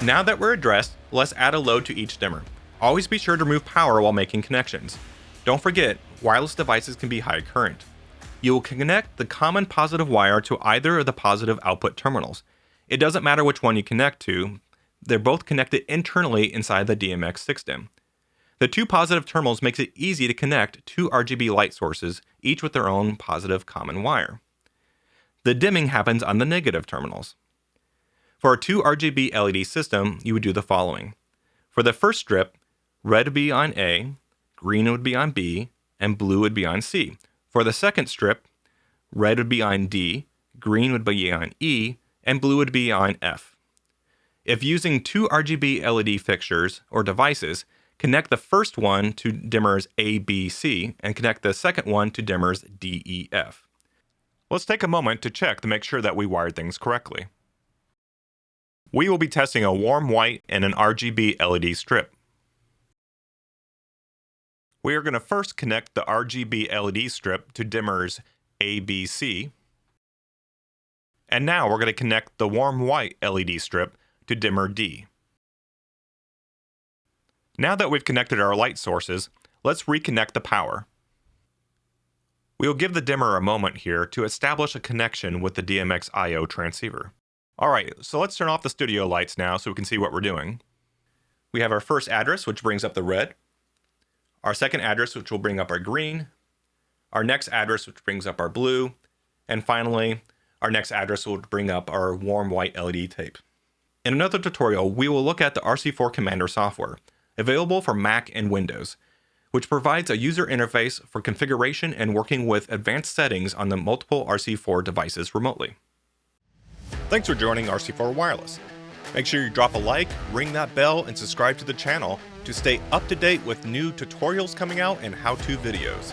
Now that we're addressed, let's add a load to each dimmer. Always be sure to remove power while making connections. Don't forget, wireless devices can be high current. You will connect the common positive wire to either of the positive output terminals. It doesn't matter which one you connect to, they're both connected internally inside the DMX6dim. The two positive terminals makes it easy to connect two RGB light sources, each with their own positive common wire. The dimming happens on the negative terminals. For a 2 RGB LED system, you would do the following. For the first strip, red would be on A, green would be on B, and blue would be on C. For the second strip, red would be on D, green would be on E, and blue would be on F. If using 2 RGB LED fixtures or devices, connect the first one to dimmers A, B, C, and connect the second one to dimmers D, E, F. Let's take a moment to check to make sure that we wired things correctly. We will be testing a warm white and an RGB LED strip. We are going to first connect the RGB LED strip to dimmers A, B, C. And now we're going to connect the warm white LED strip to dimmer D. Now that we've connected our light sources, let's reconnect the power. We will give the dimmer a moment here to establish a connection with the DMX I/O transceiver. Alright, so let's turn off the studio lights now so we can see what we're doing. We have our first address, which brings up the red. Our second address, which will bring up our green. Our next address, which brings up our blue. And finally, our next address will bring up our warm white LED tape. In another tutorial, we will look at the RC4 Commander software, available for Mac and Windows, which provides a user interface for configuration and working with advanced settings on the multiple RC4 devices remotely. Thanks for joining RC4 Wireless. Make sure you drop a like, ring that bell, and subscribe to the channel to stay up to date with new tutorials coming out and how-to videos.